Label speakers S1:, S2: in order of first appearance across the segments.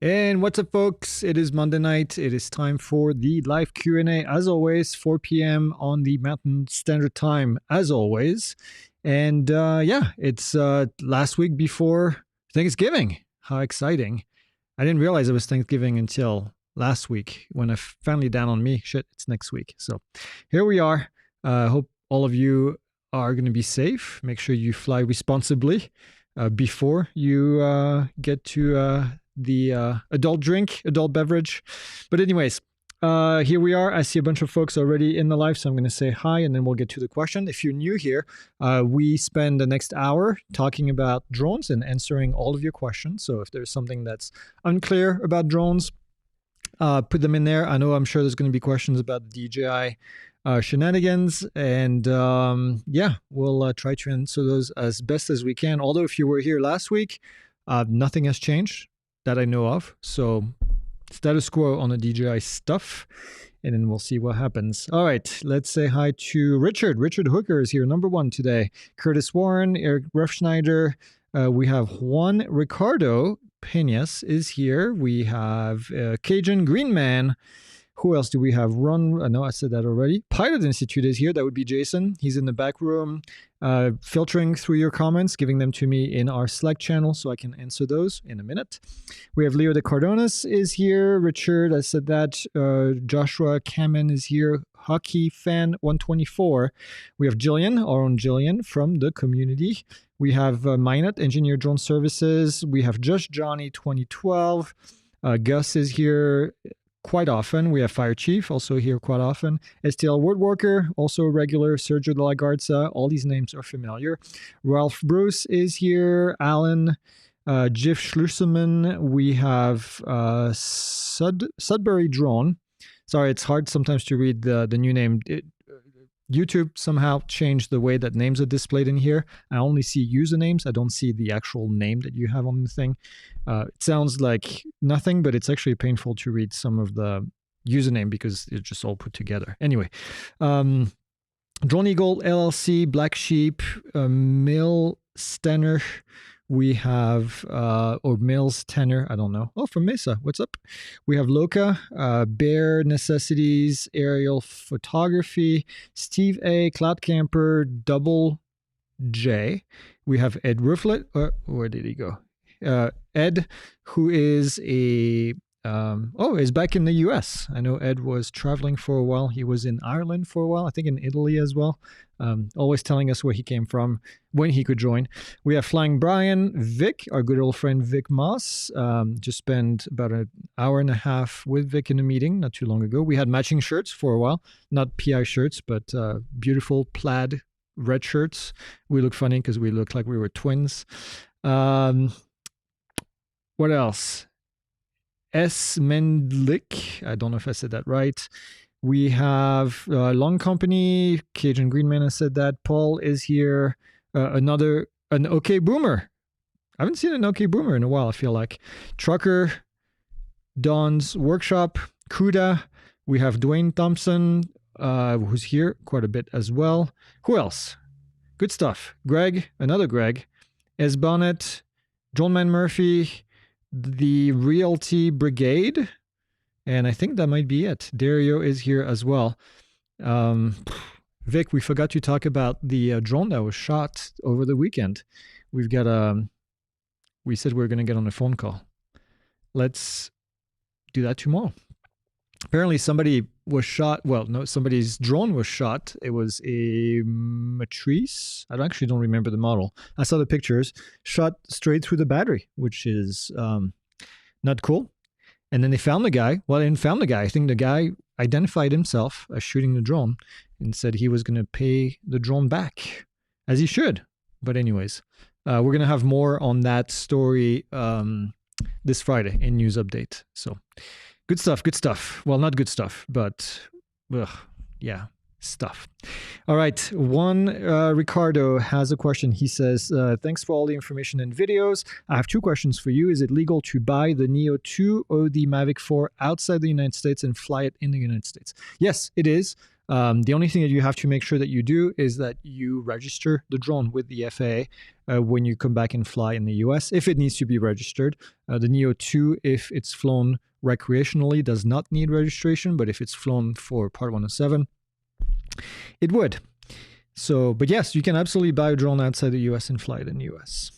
S1: And what's up, folks? It is Monday night. It is time for the live Q&A, as always, 4 p.m. on the Mountain Standard Time, as always. And yeah, it's last week before Thanksgiving. How exciting. I didn't realize it was Thanksgiving until last week when I finally dawned on me, shit, it's next week. So here we are. I hope all of you are going to be safe. Make sure you fly responsibly before you get to the adult beverage. But anyways, here we are. I see a bunch of folks already in the live, so I'm going to say hi and then we'll get to the question. If you're new here, we spend the next hour talking about drones and answering all of your questions. So if there's something that's unclear about drones, put them in there. I'm sure there's going to be questions about the DJI shenanigans, and yeah, we'll try to answer those as best as we can. Although if you were here last week, nothing has changed that I know of. So status quo on the DJI stuff, and then we'll see what happens. All right, let's say hi to Richard. Richard Hooker is here, number one today. Curtis Warren, Eric Refschneider. We have Juan Ricardo Peñas is here. We have Cajun Greenman. Who else do we have? Ron, I know I said that already. Pilot Institute is here. That would be Jason. He's in the back room, filtering through your comments, giving them to me in our Slack channel so I can answer those in a minute. We have Leo de Cardonas is here. Richard, I said that. Joshua Kamen is here. Hockey Fan 124. We have Jillian, our own Jillian from the community. We have Minot, Engineer Drone Services. We have Just Johnny 2012. Gus is here quite often. We have Fire Chief also here quite often. STL Woodworker, also regular. Sergio de la Garza. All these names are familiar. Ralph Bruce is here. Alan, Jiff Schlusserman. We have Sudbury Drone. Sorry, it's hard sometimes to read the new name. YouTube somehow changed the way that names are displayed in here. I only see usernames. I don't see the actual name that you have on the thing. It sounds like nothing, but it's actually painful to read some of the username because it's just all put together. Anyway, Drone Eagle, LLC, Black Sheep, Mill Stenner. We have, or Mills Tenor, I don't know. Oh, from Mesa, what's up? We have Loca, Bear Necessities, Aerial Photography, Steve A, Cloud Camper, Double J. We have Ed Rooflet, where did he go? Ed, who is is back in the US. I know Ed was traveling for a while. He was in Ireland for a while, I think in Italy as well. Always telling us where he came from, when he could join. We have Flying Brian, Vic, our good old friend Vic Moss. Just spent about an hour and a half with Vic in a meeting not too long ago. We had matching shirts for a while, not PI shirts, but beautiful plaid red shirts. We look funny because we look like we were twins. What else? S. Mendlik, I don't know if I said that right. We have Long Company, Cajun Greenman, I said that. Paul is here. An OK Boomer. I haven't seen an OK Boomer in a while, I feel like. Trucker, Don's Workshop, Kuda. We have Dwayne Thompson, who's here quite a bit as well. Who else? Good stuff. Greg, another Greg. S. Bonnet, John Man Murphy, the Realty Brigade, and I think that might be it. Dario is here as well. Vic, we forgot to talk about the drone that was shot over the weekend. We've got we said we were going to get on a phone call. Let's do that tomorrow. Apparently somebody was shot. Well, no, somebody's drone was shot. It was a Matrice. I actually don't remember the model. I saw the pictures. Shot straight through the battery, which is not cool. And then they found the guy. Well, they didn't found the guy. I think the guy identified himself as shooting the drone and said he was going to pay the drone back, as he should. But anyways, we're going to have more on that story this Friday in News Update. So good stuff, good stuff. Well, not good stuff, but yeah, stuff. All right, Ricardo has a question. He says, thanks for all the information and videos. I have two questions for you. Is it legal to buy the Neo 2 or the Mavic 4 outside the United States and fly it in the United States? Yes, it is. The only thing that you have to make sure that you do is that you register the drone with the FAA when you come back and fly in the US, if it needs to be registered. The Neo 2, if it's flown recreationally, does not need registration, but if it's flown for Part 107, it would. So, but yes, you can absolutely buy a drone outside the US and fly it in the US.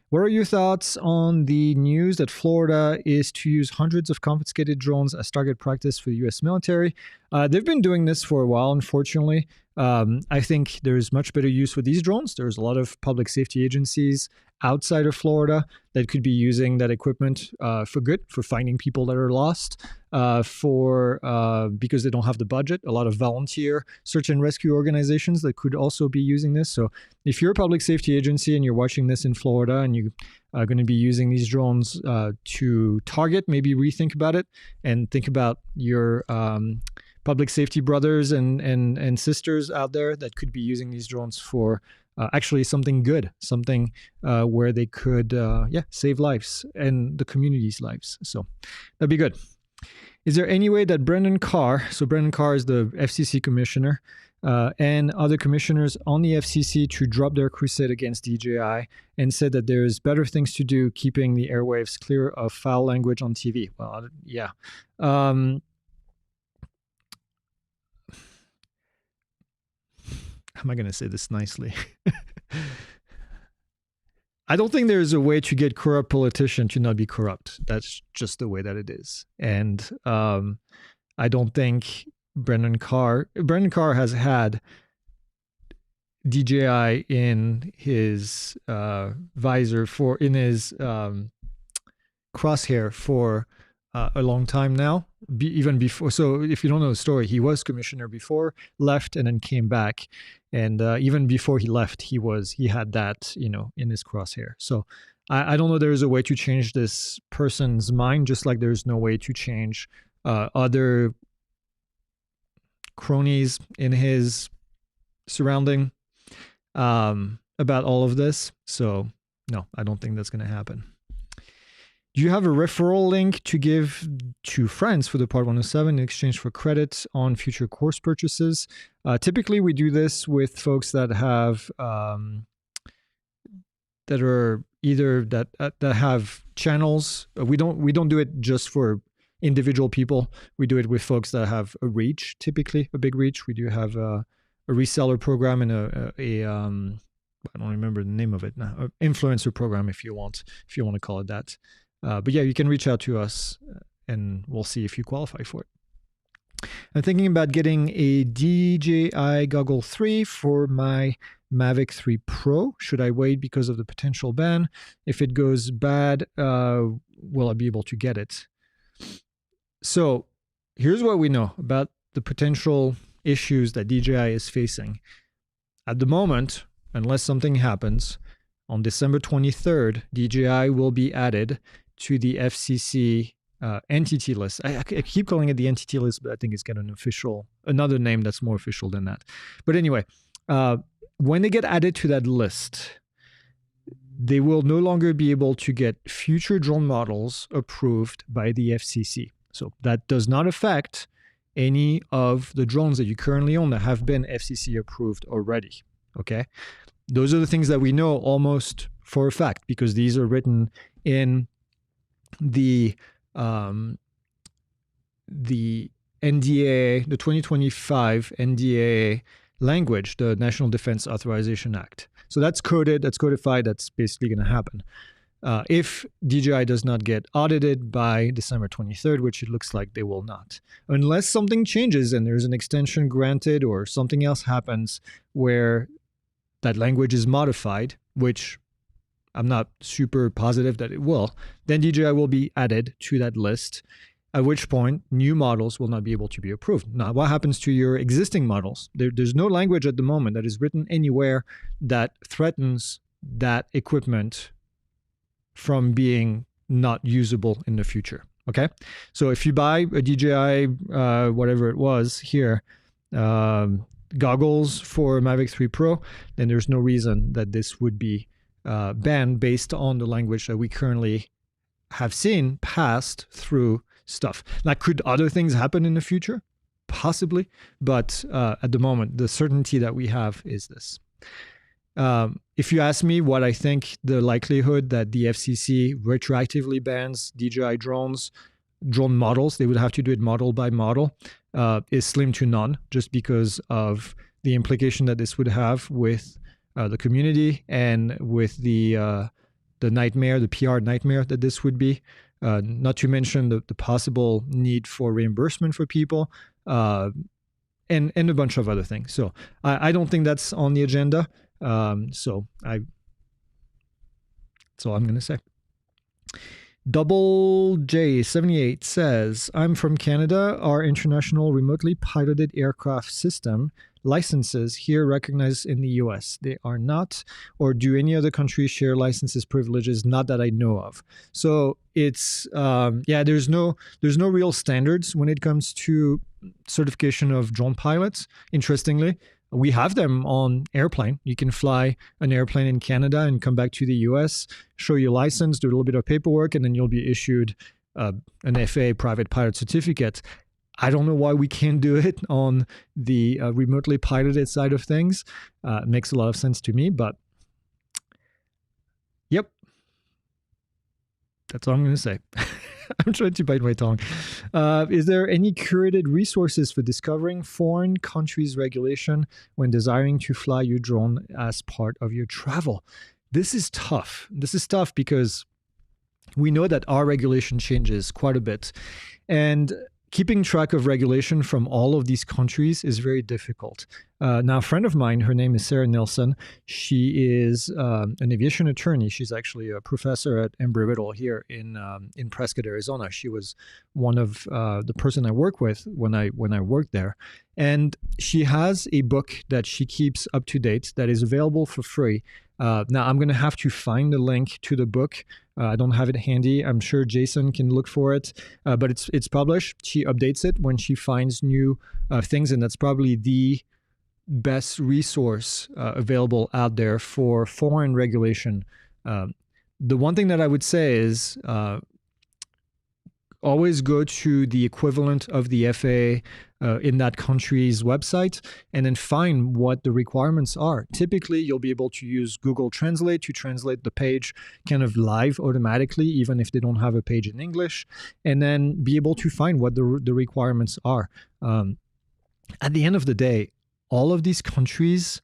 S1: What are your thoughts on the news that Florida is to use hundreds of confiscated drones as target practice for the U.S. military? They've been doing this for a while, unfortunately. I think there's much better use for these drones. There's a lot of public safety agencies outside of Florida that could be using that equipment for good, for finding people that are lost, because they don't have the budget. A lot of volunteer search and rescue organizations that could also be using this. So if you're a public safety agency and you're watching this in Florida and you are going to be using these drones to target, maybe rethink about it and think about your public safety brothers and sisters out there that could be using these drones for actually something good, something where they could save lives and the community's lives. So that'd be good. Is there any way that Brendan Carr, so Brendan Carr is the FCC commissioner, and other commissioners on the FCC to drop their crusade against DJI and said that there's better things to do keeping the airwaves clear of foul language on TV? Well, yeah. How am I going to say this nicely? I don't think there's a way to get corrupt politician to not be corrupt. That's just the way that it is. And I don't think Brendan Carr has had DJI in his visor in his crosshair for a long time now, even before. So if you don't know the story, he was commissioner before, left, and then came back. And even before he left, he had that, in his crosshair. So I don't know there's a way to change this person's mind, just like there's no way to change other cronies in his surrounding about all of this. So no, I don't think that's going to happen. Do you have a referral link to give to friends for the Part 107 in exchange for credits on future course purchases? Typically, we do this with folks that have that have channels. We don't do it just for individual people. We do it with folks that have a reach, typically a big reach. We do have a reseller program and I don't remember the name of it now, an influencer program if you want to call it that. But yeah, you can reach out to us and we'll see if you qualify for it. I'm thinking about getting a DJI Goggle 3 for my Mavic 3 Pro. Should I wait because of the potential ban? If it goes bad, will I be able to get it? So here's what we know about the potential issues that DJI is facing. At the moment, unless something happens, on December 23rd, DJI will be added to the FCC entity list. I keep calling it the entity list, but I think it's got another name that's more official than that. But anyway, when they get added to that list, they will no longer be able to get future drone models approved by the FCC. So that does not affect any of the drones that you currently own that have been FCC approved already. Okay? Those are the things that we know almost for a fact because these are written in the NDA, the 2025 NDA language, the National Defense Authorization Act. So that's coded, that's codified, that's basically going to happen. If DJI does not get audited by December 23rd, which it looks like they will not, unless something changes and there's an extension granted or something else happens where that language is modified, which I'm not super positive that it will, then DJI will be added to that list, at which point new models will not be able to be approved. Now, what happens to your existing models? There's no language at the moment that is written anywhere that threatens that equipment from being not usable in the future, okay? So if you buy a DJI, whatever it was here, goggles for Mavic 3 Pro, then there's no reason that this would be banned based on the language that we currently have seen passed through stuff. Now, could other things happen in the future? possibly, but at the moment, the certainty that we have is this. If you ask me what I think the likelihood that the FCC retroactively bans DJI drones, drone models, they would have to do it model by model, is slim to none, just because of the implication that this would have with the community and with the nightmare, the PR nightmare that this would be. Not to mention the possible need for reimbursement for people, and a bunch of other things. So I don't think that's on the agenda. That's all I'm going to say. Double J78 says, I'm from Canada. Our international remotely piloted aircraft system licenses here recognized in the US. They are not, or do any other countries share licenses privileges? Not that I know of. So it's, there's no real standards when it comes to certification of drone pilots. Interestingly, we have them on airplane. You can fly an airplane in Canada and come back to the US, show your license, do a little bit of paperwork, and then you'll be issued an FAA private pilot certificate. I don't know why we can't do it on the remotely piloted side of things. It makes a lot of sense to me, but yep. That's all I'm going to say. I'm trying to bite my tongue. Is there any curated resources for discovering foreign countries' regulation when desiring to fly your drone as part of your travel? This is tough. This is tough because we know that our regulation changes quite a bit. And keeping track of regulation from all of these countries is very difficult. Now, a friend of mine, her name is Sarah Nilsson. She is an aviation attorney. She's actually a professor at Embry-Riddle here in Prescott, Arizona. She was one of the person I work with when I worked there. And she has a book that she keeps up to date that is available for free. Now, I'm going to have to find the link to the book. I don't have it handy. I'm sure Jason can look for it, but it's published. She updates it when she finds new things, and that's probably the best resource available out there for foreign regulation. The one thing that I would say is always go to the equivalent of the FAA in that country's website and then find what the requirements are. Typically, you'll be able to use Google Translate to translate the page kind of live automatically, even if they don't have a page in English, and then be able to find what the requirements are. At the end of the day, all of these countries,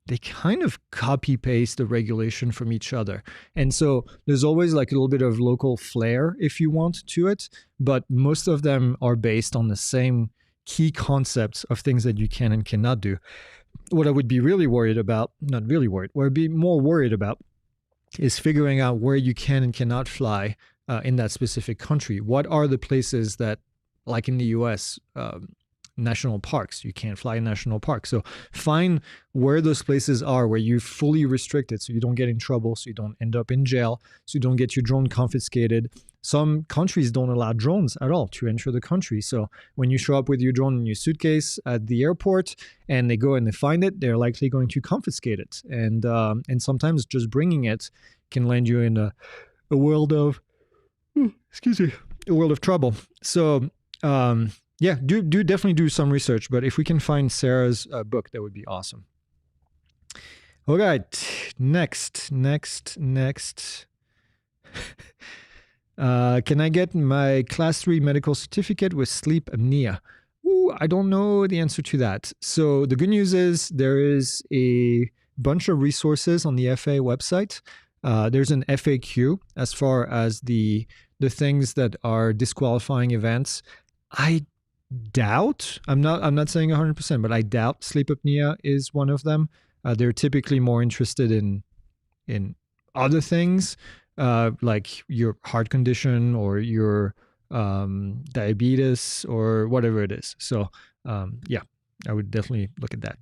S1: they kind of copy paste the regulation from each other. And so there's always like a little bit of local flair, if you want, to it, but most of them are based on the same key concepts of things that you can and cannot do. What I would be really worried about, not really worried, what I'd be more worried about is figuring out where you can and cannot fly in that specific country. What are the places that, like in the US, national parks, you can't fly in national parks. So find where those places are where you're fully restricted so you don't get in trouble, so you don't end up in jail, so you don't get your drone confiscated. Some countries don't allow drones at all to enter the country. So when you show up with your drone in your suitcase at the airport and they go and they find it, they're likely going to confiscate it. And sometimes just bringing it can land you in a world of, a world of trouble. So, yeah, do definitely do some research, but if we can find Sarah's book, that would be awesome. All right, next. Can I get my class 3 medical certificate with sleep apnea? Ooh, I don't know the answer to that. So the good news is there is a bunch of resources on the FAA website. There's an FAQ as far as the things that are disqualifying events. I doubt, I'm not saying 100%, but I doubt sleep apnea is one of them. They're typically more interested in other things, like your heart condition or your diabetes or whatever it is. So yeah, I would definitely look at that.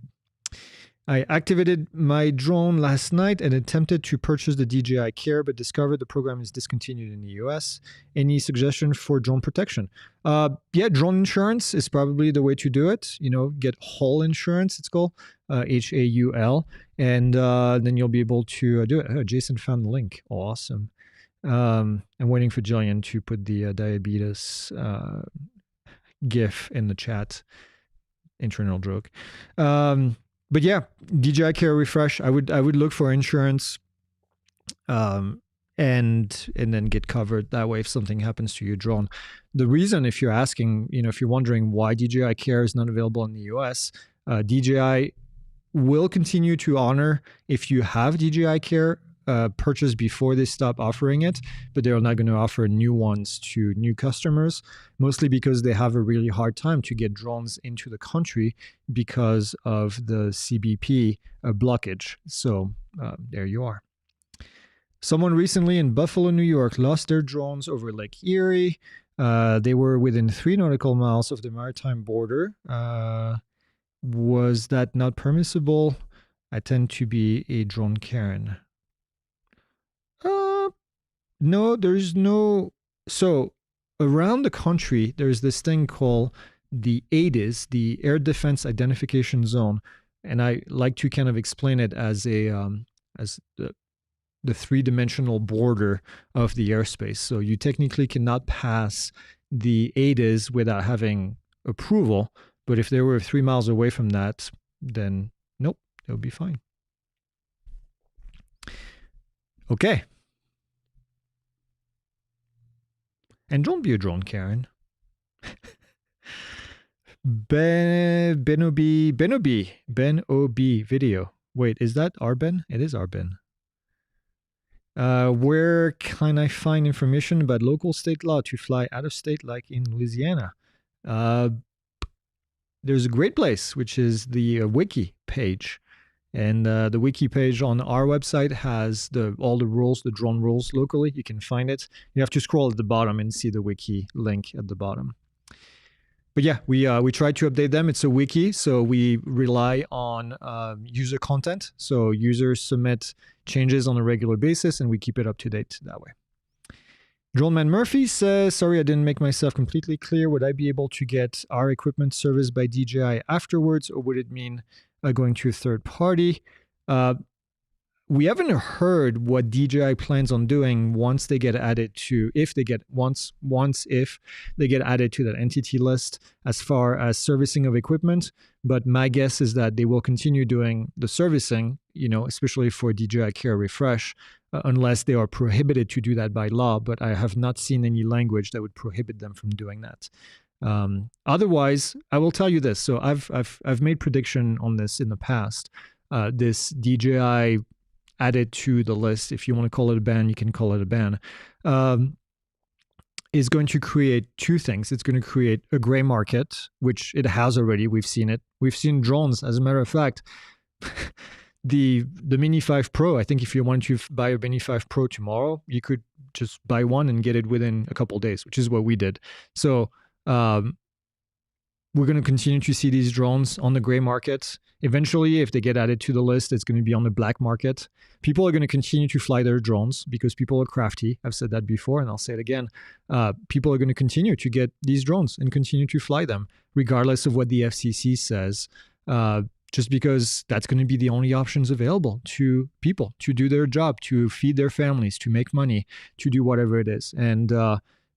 S1: I activated my drone last night and attempted to purchase the DJI Care, but discovered the program is discontinued in the US. Any suggestion for drone protection? Yeah, drone insurance is probably the way to do it. You know, get hull insurance, it's called, HAUL, and then you'll be able to do it. Oh, Jason found the link. Awesome. I'm waiting for Jillian to put the diabetes GIF in the chat. internal joke. But yeah, DJI Care Refresh. I would look for insurance, and then get covered that way if something happens to your drone. The reason, if you're asking, if you're wondering why DJI Care is not available in the US, DJI will continue to honor if you have DJI Care purchased before they stop offering it, but they're not going to offer new ones to new customers, mostly because they have a really hard time to get drones into the country because of the CBP blockage. So there you are. Someone recently in Buffalo, New York, lost their drones over Lake Erie. They were within 3 nautical miles of the maritime border. Was that not permissible? I tend to be a drone Karen. No, there's no. So around the country, there's this thing called the ADIZ, the Air Defense Identification Zone, and I like to kind of explain it as the 3-dimensional border of the airspace. So you technically cannot pass the ADIZ without having approval, but if they were 3 miles away from that, then nope, they'll be fine. Okay. And don't be a drone, Karen. Ben O.B. video. Wait, is that our Ben? It is our Ben. Where can I find information about local state law to fly out of state like in Louisiana? There's a great place, which is the wiki page. And the wiki page on our website has all the rules, the drone rules locally. You can find it. You have to scroll at the bottom and see the wiki link at the bottom. But yeah, we try to update them. It's a wiki, so we rely on user content. So users submit changes on a regular basis, and we keep it up to date that way. Droneman Murphy says, sorry, I didn't make myself completely clear. Would I be able to get our equipment serviced by DJI afterwards, or would it mean going to a third party? We haven't heard what DJI plans on doing once they get added to, if they get added to that entity list as far as servicing of equipment. But my guess is that they will continue doing the servicing, especially for DJI Care Refresh, unless they are prohibited to do that by law. But I have not seen any language that would prohibit them from doing that. Otherwise, I will tell you this. So I've made prediction on this in the past. This DJI added to the list, if you want to call it a ban, you can call it a ban, is going to create two things. It's going to create a gray market, which it has already. We've seen it. We've seen drones. As a matter of fact, the Mini 5 Pro, I think if you wanted to buy a Mini 5 Pro tomorrow, you could just buy one and get it within a couple of days, which is what we did. So we're going to continue to see these drones on the gray market. Eventually, if they get added to the list, it's going to be on the black market. People are going to continue to fly their drones because people are crafty. I've said that before, and I'll say it again. People are going to continue to get these drones and continue to fly them, regardless of what the FCC says, just because that's going to be the only options available to people to do their job, to feed their families, to make money, to do whatever it is. And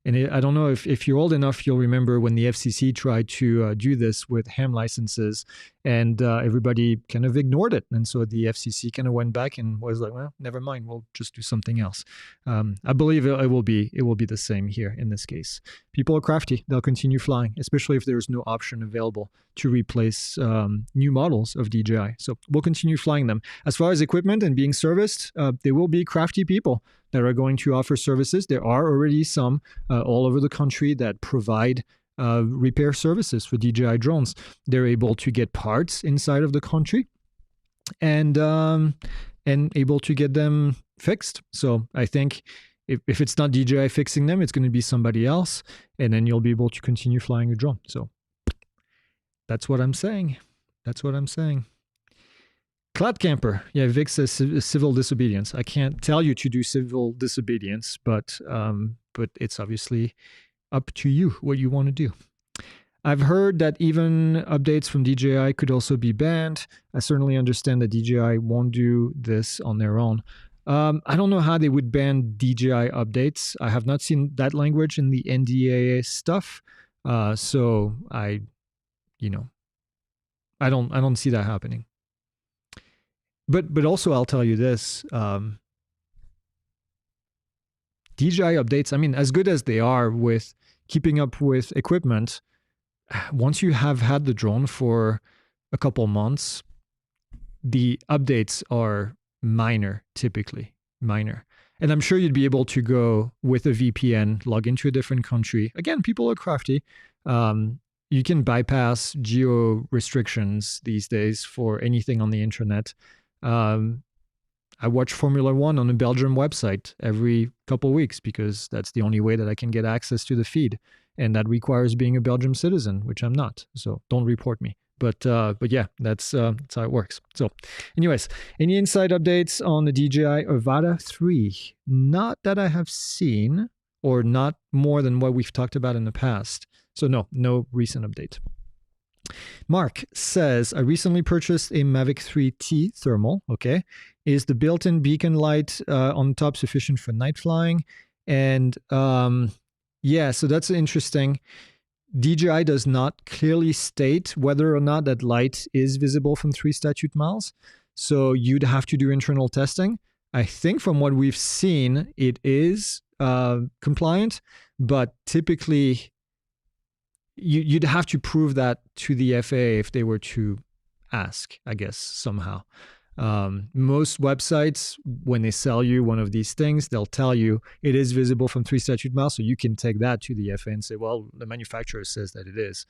S1: I don't know if you're old enough, you'll remember when the FCC tried to do this with ham licenses, and everybody kind of ignored it. And so the FCC kind of went back and was like, well, never mind, we'll just do something else. I believe it will be the same here in this case. People are crafty. They'll continue flying, especially if there's no option available to replace new models of DJI. So we'll continue flying them. As far as equipment and being serviced, there will be crafty people that are going to offer services. There are already some all over the country that provide repair services for DJI drones. They're able to get parts inside of the country and able to get them fixed. So I think if it's not DJI fixing them, it's going to be somebody else, and then you'll be able to continue flying your drone. So that's what I'm saying. Cloud Camper. Yeah, Vic says civil disobedience. I can't tell you to do civil disobedience, but it's obviously up to you what you want to do. I've heard that even updates from DJI could also be banned. I certainly understand that DJI won't do this on their own. I don't know how they would ban DJI updates. I have not seen that language in the NDAA stuff. So I don't see that happening. But also I'll tell you this, DJI updates, I mean, as good as they are with keeping up with equipment, once you have had the drone for a couple months, the updates are minor, typically minor. And I'm sure you'd be able to go with a VPN, log into a different country. Again, people are crafty. You can bypass geo restrictions these days for anything on the internet. I watch Formula One on a Belgium website every couple weeks because that's the only way that I can get access to the feed. And that requires being a Belgium citizen, which I'm not. So don't report me. But yeah, that's how it works. So anyways, any inside updates on the DJI Avata 3? Not that I have seen, or not more than what we've talked about in the past. So no recent update. Mark says, I recently purchased a Mavic 3T thermal. Okay. Is the built-in beacon light on top sufficient for night flying? And yeah, so that's interesting. DJI does not clearly state whether or not that light is visible from 3 statute miles. So you'd have to do internal testing. I think from what we've seen, it is compliant, but typically you'd have to prove that to the FAA if they were to ask, I guess, somehow. Most websites, when they sell you one of these things, they'll tell you it is visible from 3 statute miles, so you can take that to the FAA and say, well, the manufacturer says that it is.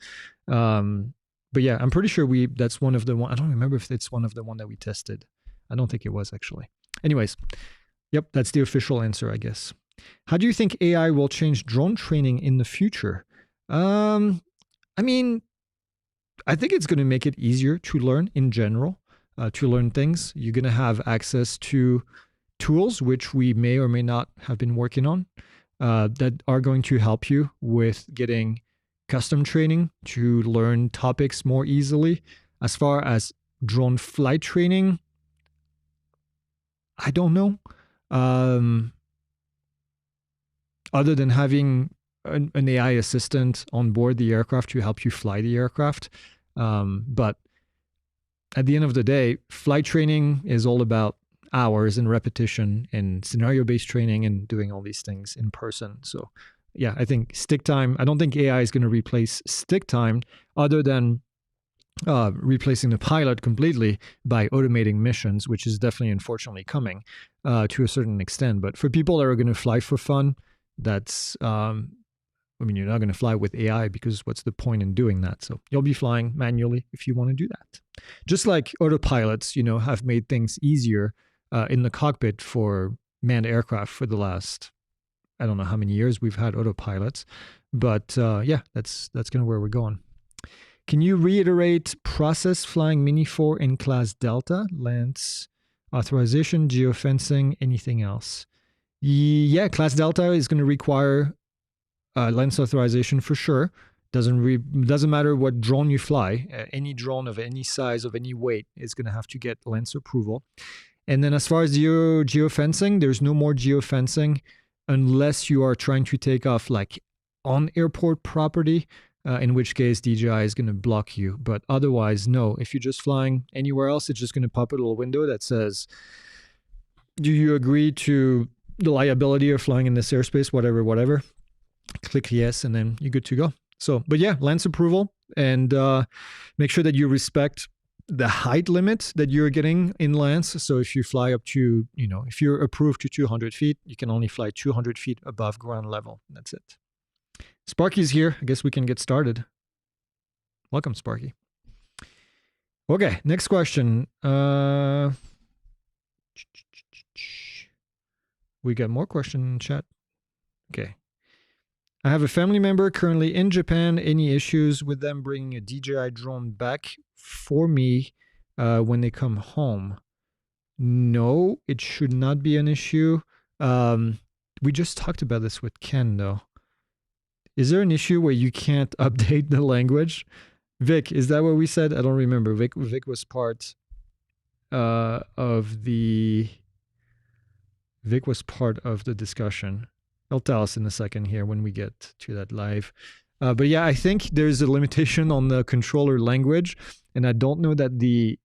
S1: But yeah, I'm pretty sure that's one of the one. I don't remember if it's one of the one that we tested. I don't think it was, actually. Anyways, yep, that's the official answer, I guess. How do you think AI will change drone training in the future? I mean, I think it's going to make it easier to learn in general, to learn things. You're going to have access to tools, which we may or may not have been working on, that are going to help you with getting custom training to learn topics more easily. As far as drone flight training, I don't know. Other than having an AI assistant on board the aircraft to help you fly the aircraft. But at the end of the day, flight training is all about hours and repetition and scenario-based training and doing all these things in person. So yeah, I think stick time, I don't think AI is going to replace stick time other than replacing the pilot completely by automating missions, which is definitely unfortunately coming to a certain extent. But for people that are going to fly for fun, that's I mean, you're not going to fly with AI because what's the point in doing that? So you'll be flying manually if you want to do that. Just like autopilots, have made things easier in the cockpit for manned aircraft for the last, I don't know how many years we've had autopilots. But yeah, that's kind of where we're going. Can you reiterate process flying Mini 4 in class Delta, LAANC, authorization, geofencing, anything else? Yeah, class Delta is going to require LAANC authorization for sure. Doesn't matter what drone you fly. Any drone of any size, of any weight, is going to have to get LAANC approval. And then as far as geofencing, there's no more geofencing unless you are trying to take off like on airport property, in which case DJI is going to block you. But otherwise, no. If you're just flying anywhere else, it's just going to pop a little window that says, do you agree to the liability of flying in this airspace, whatever. Click yes, and then you're good to go. So, but yeah, LAANC approval, and make sure that you respect the height limit that you're getting in LAANC. So if you fly up to, if you're approved to 200 feet, you can only fly 200 feet above ground level. That's it. Sparky's here. I guess we can get started. Welcome, Sparky. Okay, next question. We got more questions in chat. Okay. I have a family member currently in Japan. Any issues with them bringing a DJI drone back for me when they come home? No, it should not be an issue. We just talked about this with Ken, though. Is there an issue where you can't update the language? Vic, is that what we said? I don't remember. Vic was part of the... Vic was part of the discussion. He'll tell us in a second here when we get to that live. But yeah, I think there's a limitation on the controller language, and I don't know that the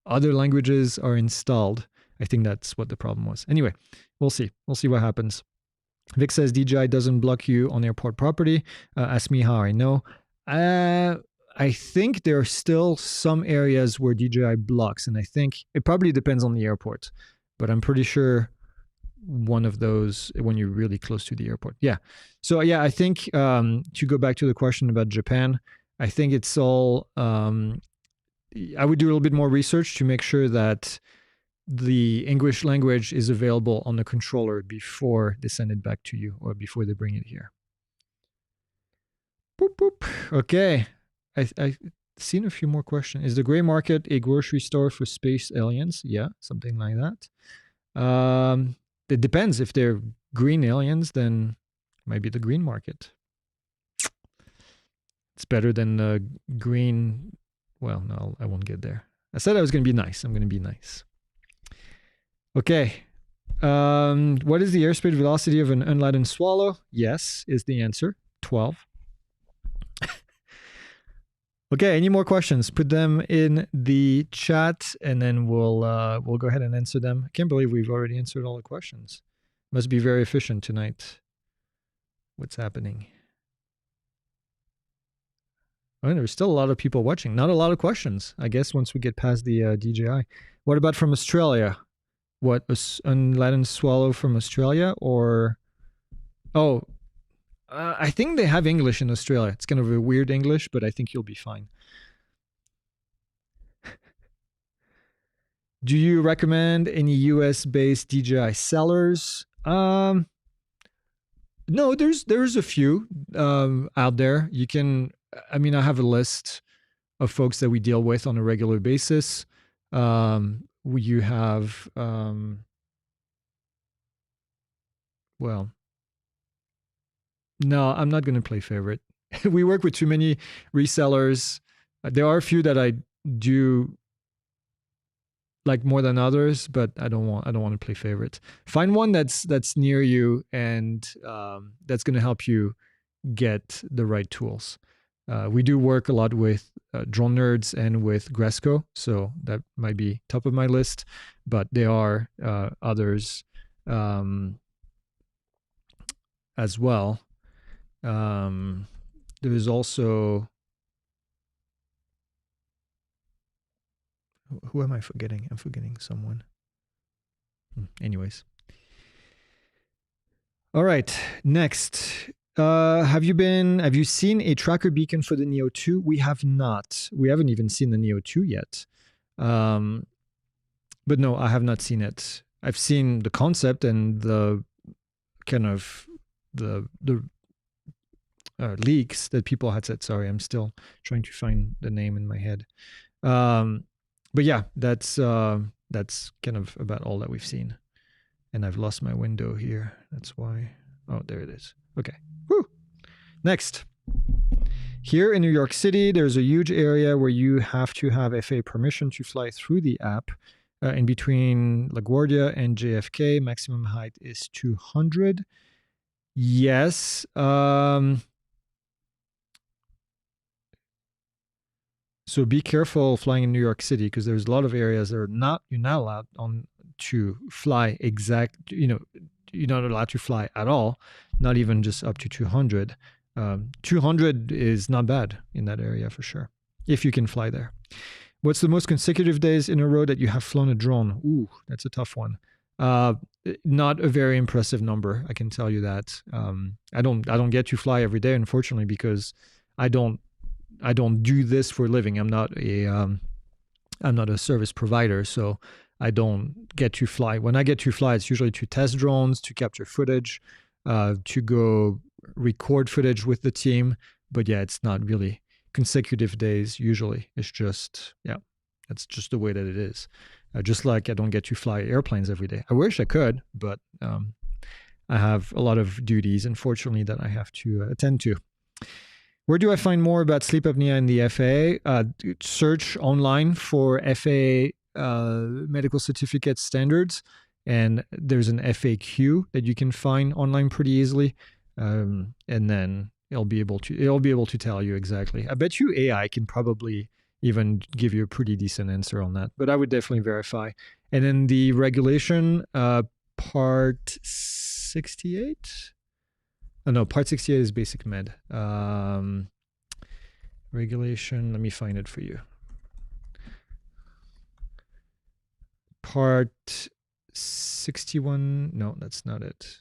S1: other languages are installed. I think that's what the problem was. Anyway, we'll see. We'll see what happens. Vic says DJI doesn't block you on airport property. Ask me how I know. I think there are still some areas where DJI blocks, and I think it probably depends on the airport, but I'm pretty sure one of those when you're really close to the airport. Yeah. So yeah, I think to go back to the question about Japan, I think it's all, I would do a little bit more research to make sure that the English language is available on the controller before they send it back to you or before they bring it here. Boop, boop. Okay. I've seen a few more questions. Is the gray market a grocery store for space aliens? Yeah, something like that. It depends. If they're green aliens, then it might be the green market. It's better than the green. Well, no, I won't get there. I said I was going to be nice. I'm going to be nice. Okay. What is the airspeed velocity of an unladen swallow? Yes, is the answer. 12. Okay, any more questions? Put them in the chat, and then we'll go ahead and answer them. I can't believe we've already answered all the questions. Must be very efficient tonight. What's happening? Oh, there's still a lot of people watching. Not a lot of questions, I guess, once we get past the DJI. What about from Australia? What, unladen swallow from Australia? Or, oh, I think they have English in Australia. It's kind of a weird English, but I think you'll be fine. Do you recommend any US-based DJI sellers? No, there's a few out there. You can, I mean, I have a list of folks that we deal with on a regular basis. You have, well, no, I'm not going to play favorite. We work with too many resellers. There are a few that I do like more than others, but I don't want to play favorite. Find one that's near you and that's going to help you get the right tools. We do work a lot with Drone Nerds and with Gresco, so that might be top of my list. But there are others as well. There is also, who am I forgetting? I'm forgetting someone. Anyways. All right, next. Have you seen a tracker beacon for the Neo 2? We have not. We haven't even seen the Neo 2 yet. But no, I have not seen it. I've seen the concept and the kind of the leaks that people had said. Sorry, I'm still trying to find the name in my head. But yeah, that's kind of about all that we've seen. And I've lost my window here. That's why. Oh, there it is. Okay. Woo. Next. Here in New York City, there's a huge area where you have to have FAA permission to fly through the app. In between LaGuardia and JFK, maximum height is 200. Yes. So be careful flying in New York City, because there's a lot of areas that are you're not allowed to fly you're not allowed to fly at all, not even just up to 200. 200 is not bad in that area for sure, if you can fly there. What's the most consecutive days in a row that you have flown a drone? Ooh, that's a tough one. Not a very impressive number, I can tell you that. I don't get to fly every day, unfortunately, because I don't do this for a living. I'm not a service provider, so I don't get to fly. When I get to fly, it's usually to test drones, to capture footage, to go record footage with the team. But yeah, it's not really consecutive days usually. It's just, yeah, that's just the way that it is. Just like I don't get to fly airplanes every day. I wish I could, but I have a lot of duties, unfortunately, that I have to attend to. Where do I find more about sleep apnea and the FAA? Search online for FAA medical certificate standards, and there's an FAQ that you can find online pretty easily. And then it'll be able to tell you exactly. I bet you AI can probably even give you a pretty decent answer on that, but I would definitely verify. And then the regulation, part 68. Oh, no, part 68 is basic med. Regulation, let me find it for you. Part 61, no, that's not it.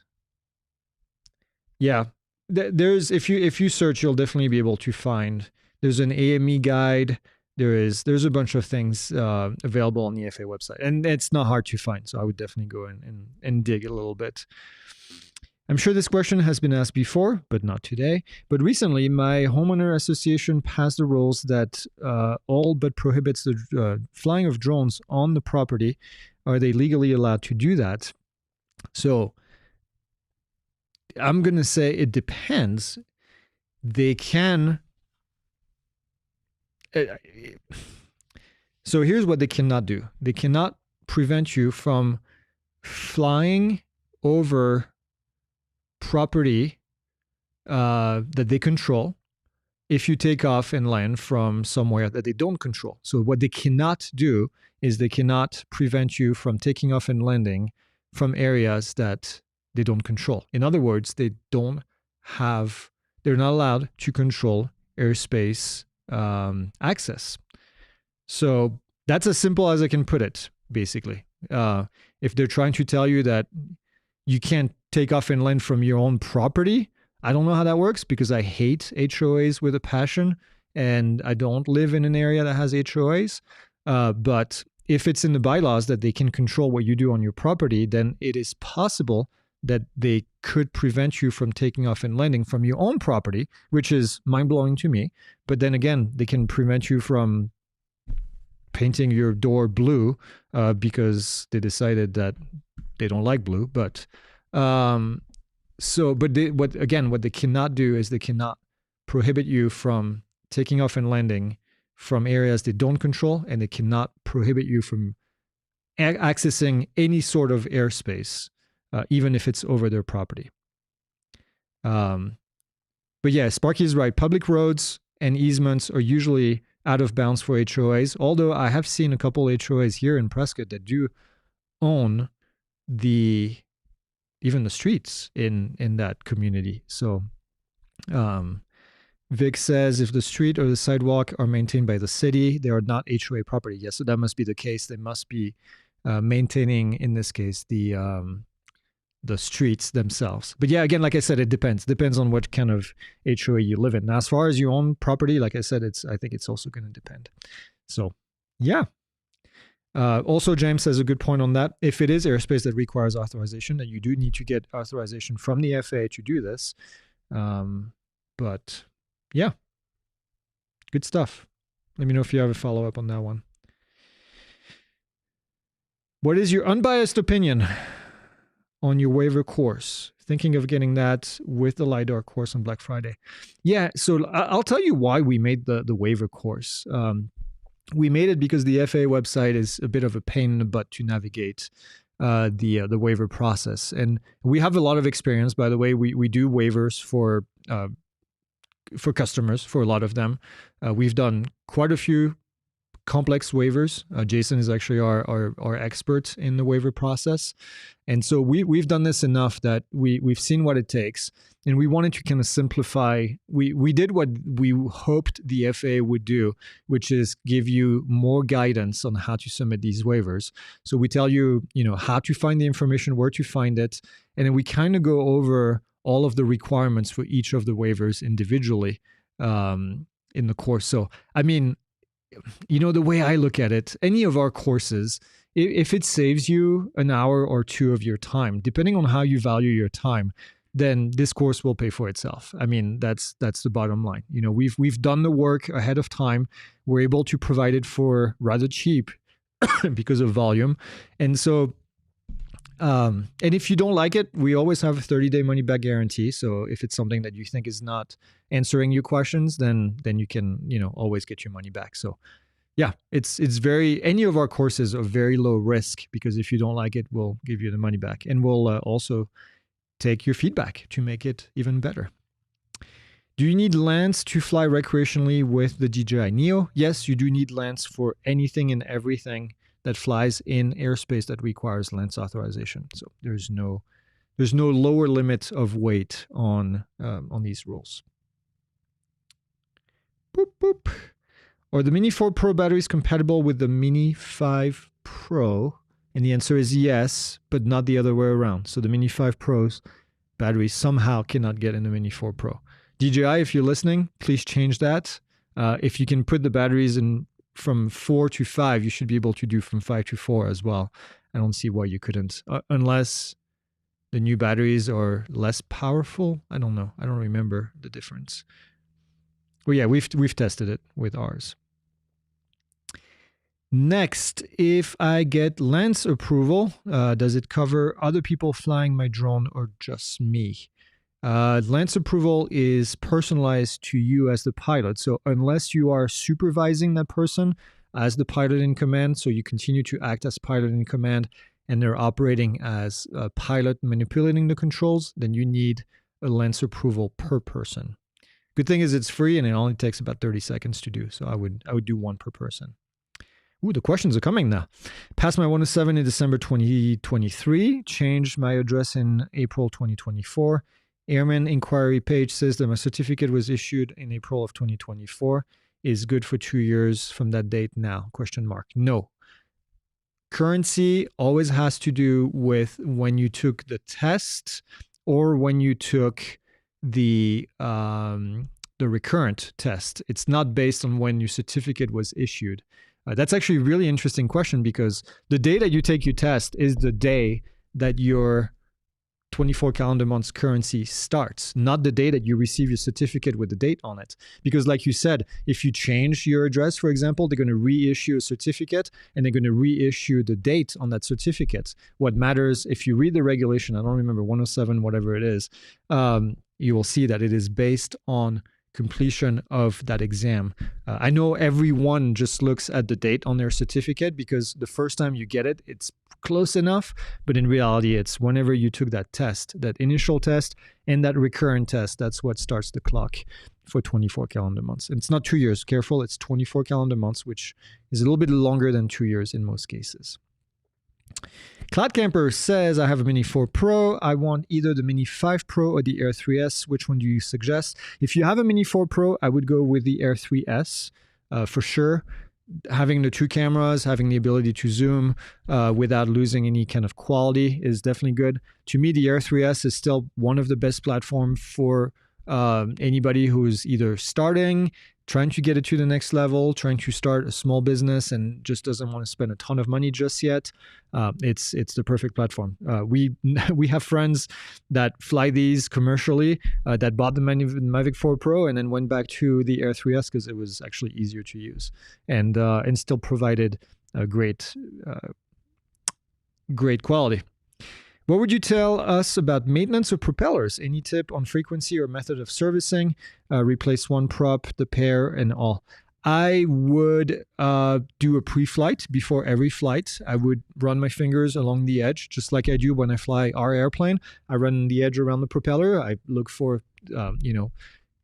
S1: Yeah, there's, if you search, you'll definitely be able to find. There's an AME guide. There's a bunch of things available on the FAA website, and it's not hard to find. So I would definitely go and dig a little bit. I'm sure this question has been asked before, but not today. But recently, my homeowner association passed the rules that all but prohibits the flying of drones on the property. Are they legally allowed to do that? So I'm going to say it depends. They can. So here's what they cannot do. They cannot prevent you from flying over property that they control if you take off and land from somewhere that they don't control. So what they cannot do is they cannot prevent you from taking off and landing from areas that they don't control. In other words, they're not allowed to control airspace access. So that's as simple as I can put it, basically. If they're trying to tell you that you can't take off and land from your own property, I don't know how that works because I hate HOAs with a passion and I don't live in an area that has HOAs. But if it's in the bylaws that they can control what you do on your property, then it is possible that they could prevent you from taking off and landing from your own property, which is mind-blowing to me. But then again, they can prevent you from painting your door blue because they decided that they don't like blue. But what they cannot do is they cannot prohibit you from taking off and landing from areas they don't control, and they cannot prohibit you from accessing any sort of airspace, even if it's over their property. But yeah, Sparky is right. Public roads and easements are usually out of bounds for HOAs, although I have seen a couple HOAs here in Prescott that do own even the streets in that community. So Vic says if the street or the sidewalk are maintained by the city, they are not HOA property. Yes, so that must be the case. They must be maintaining, in this case, the streets themselves. But yeah, again, like I said, it depends on what kind of HOA you live in. Now, as far as your own property, like I said, I think it's also going to depend. So yeah. Also, James has a good point on that. If it is airspace that requires authorization, then you do need to get authorization from the FAA to do this. But yeah, good stuff. Let me know if you have a follow-up on that one. What is your unbiased opinion on your waiver course? Thinking of getting that with the LiDAR course on Black Friday. Yeah, so I'll tell you why we made the waiver course. We made it because the FAA website is a bit of a pain in the butt to navigate the waiver process. And we have a lot of experience, by the way. We do waivers for customers, for a lot of them. We've done quite a few complex waivers. Jason is actually our expert in the waiver process. And so we've done this enough that we've seen what it takes. And we wanted to kind of simplify. We did what we hoped the FAA would do, which is give you more guidance on how to submit these waivers. So we tell you, how to find the information, where to find it. And then we kind of go over all of the requirements for each of the waivers individually in the course. So, I mean, the way I look at it, any of our courses, if it saves you an hour or two of your time, depending on how you value your time, then this course will pay for itself. I mean, that's the bottom line. We've done the work ahead of time. We're able to provide it for rather cheap because of volume. And so, and if you don't like it, we always have a 30-day money-back guarantee. So if it's something that you think is not answering your questions, then you can, always get your money back. So yeah, it's any of our courses are very low risk, because if you don't like it, we'll give you the money back. And we'll also take your feedback to make it even better. Do you need LAANC to fly recreationally with the DJI Neo? Yes, you do need LAANC for anything and everything that flies in airspace that requires LAANC authorization. So there's no lower limit of weight on these rules. Boop, boop. Are the Mini 4 Pro batteries compatible with the Mini 5 Pro? And the answer is yes, but not the other way around. So the Mini 5 Pro's batteries somehow cannot get in the Mini 4 Pro. DJI, if you're listening, please change that. If you can put the batteries in from 4 to 5, you should be able to do from 5 to 4 as well. I don't see why you couldn't, unless the new batteries are less powerful. I don't know. I don't remember the difference. Well, yeah, we've tested it with ours. Next, if I get LAANC approval, does it cover other people flying my drone or just me? LAANC approval is personalized to you as the pilot. So unless you are supervising that person as the pilot in command, so you continue to act as pilot in command and they're operating as a pilot manipulating the controls, then you need a LAANC approval per person. Good thing is it's free and it only takes about 30 seconds to do. So I would do one per person. Ooh, the questions are coming now. Passed my 107 in December 2023. Changed my address in April 2024. Airman inquiry page says that my certificate was issued in April of 2024. Is good for 2 years from that date now? Question mark. No. Currency always has to do with when you took the test or when you took the recurrent test. It's not based on when your certificate was issued. That's actually a really interesting question because the day that you take your test is the day that your 24 calendar months currency starts, not the day that you receive your certificate with the date on it. Because like you said, if you change your address, for example, they're going to reissue a certificate and they're going to reissue the date on that certificate. What matters, if you read the regulation, I don't remember, 107, whatever it is, you will see that it is based on completion of that exam. I know everyone just looks at the date on their certificate because the first time you get it, it's close enough, but in reality, it's whenever you took that test, that initial test and that recurrent test, that's what starts the clock for 24 calendar months. And it's not 2 years, careful, it's 24 calendar months, which is a little bit longer than 2 years in most cases. Cloud Camper says, I have a Mini 4 Pro. I want either the Mini 5 Pro or the Air 3S. Which one do you suggest? If you have a Mini 4 Pro, I would go with the Air 3S for sure. Having the 2 cameras, having the ability to zoom without losing any kind of quality is definitely good. To me, the Air 3S is still one of the best platforms for anybody who's either starting, trying to get it to the next level, trying to start a small business and just doesn't want to spend a ton of money just yet. It's the perfect platform. We have friends that fly these commercially that bought the Mavic 4 Pro and then went back to the Air 3S because it was actually easier to use and still provided a great quality. What would you tell us about maintenance of propellers? Any tip on frequency or method of servicing? Replace one prop, the pair, and all. I would do a pre-flight before every flight. I would run my fingers along the edge, just like I do when I fly our airplane. I run the edge around the propeller. I look for,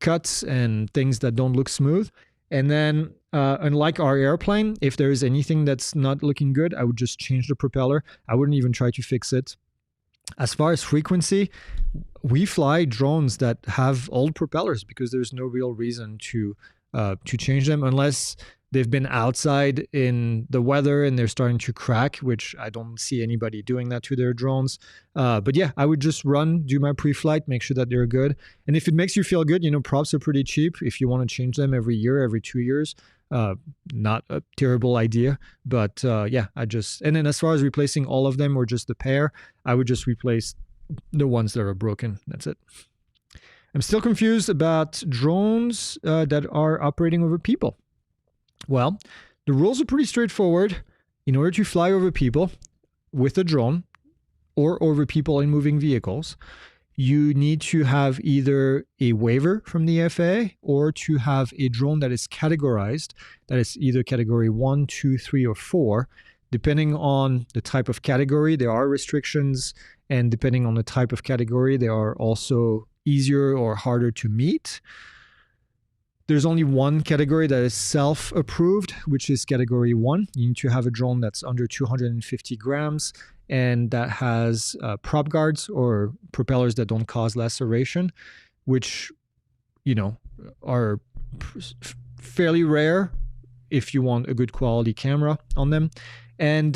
S1: cuts and things that don't look smooth. And then, unlike our airplane, if there is anything that's not looking good, I would just change the propeller. I wouldn't even try to fix it. As far as frequency, we fly drones that have old propellers because there's no real reason to change them unless they've been outside in the weather and they're starting to crack, which I don't see anybody doing that to their drones. But yeah, I would just do my pre-flight, make sure that they're good. And if it makes you feel good, props are pretty cheap. If you want to change them every year, every 2 years, not a terrible idea. But yeah, and then as far as replacing all of them or just the pair, I would just replace the ones that are broken. That's it. I'm still confused about drones that are operating over people. Well, the rules are pretty straightforward. In order to fly over people with a drone or over people in moving vehicles, you need to have either a waiver from the FAA or to have a drone that is categorized, that is either category 1, 2, 3, or 4. Depending on the type of category, there are restrictions, and depending on the type of category, they are also easier or harder to meet. There's only one category that is self-approved, which is category 1. You need to have a drone that's under 250 grams and that has prop guards or propellers that don't cause laceration, which, you know, are fairly rare if you want a good quality camera on them. And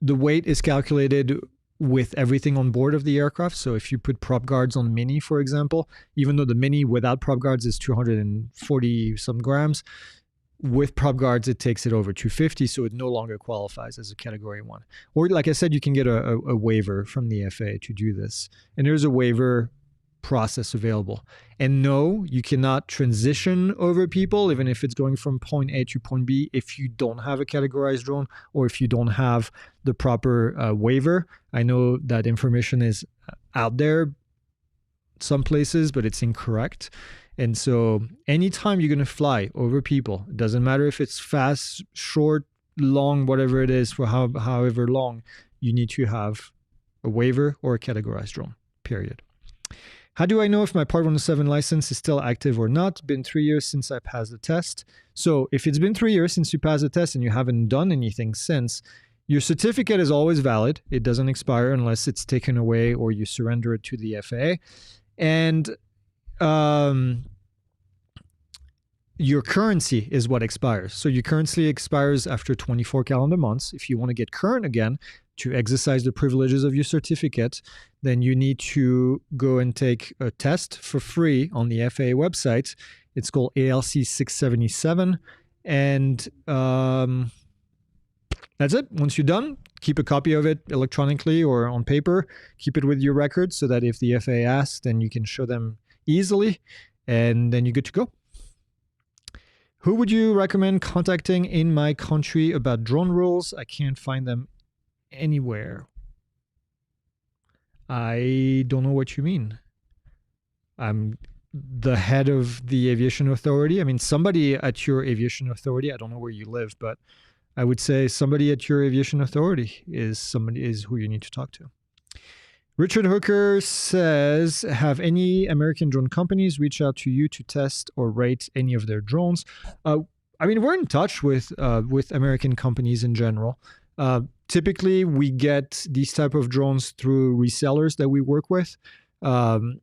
S1: the weight is calculated with everything on board of the aircraft. So if you put prop guards on Mini, for example, even though the Mini without prop guards is 240 some grams, with prop guards, it takes it over 250, so it no longer qualifies as a category 1. Or like I said, you can get a waiver from the FAA to do this. And there's a waiver process available. And no, you cannot transition over people, even if it's going from point A to point B, if you don't have a categorized drone or if you don't have the proper waiver. I know that information is out there some places, but it's incorrect. And so anytime you're going to fly over people, it doesn't matter if it's fast, short, long, whatever it is, for however long, you need to have a waiver or a categorized drone, period. How do I know if my Part 107 license is still active or not? It's been 3 years since I passed the test. So if it's been 3 years since you passed the test and you haven't done anything since, your certificate is always valid. It doesn't expire unless it's taken away or you surrender it to the FAA. And your currency is what expires. So your currency expires after 24 calendar months. If you want to get current again to exercise the privileges of your certificate, then you need to go and take a test for free on the FAA website. It's called ALC 677. And that's it. Once you're done, keep a copy of it electronically or on paper. Keep it with your records so that if the FAA asks, then you can show them easily, and then you're good to go. Who would you recommend contacting in my country about drone rules? I can't find them anywhere. I don't know what you mean. I'm the head of the aviation authority. I mean, somebody at your aviation authority, I don't know where you live, but I would say somebody at your aviation authority is who you need to talk to. Richard Hooker says, have any American drone companies reach out to you to test or rate any of their drones? I mean, we're in touch with American companies in general. Typically, we get these type of drones through resellers that we work with. To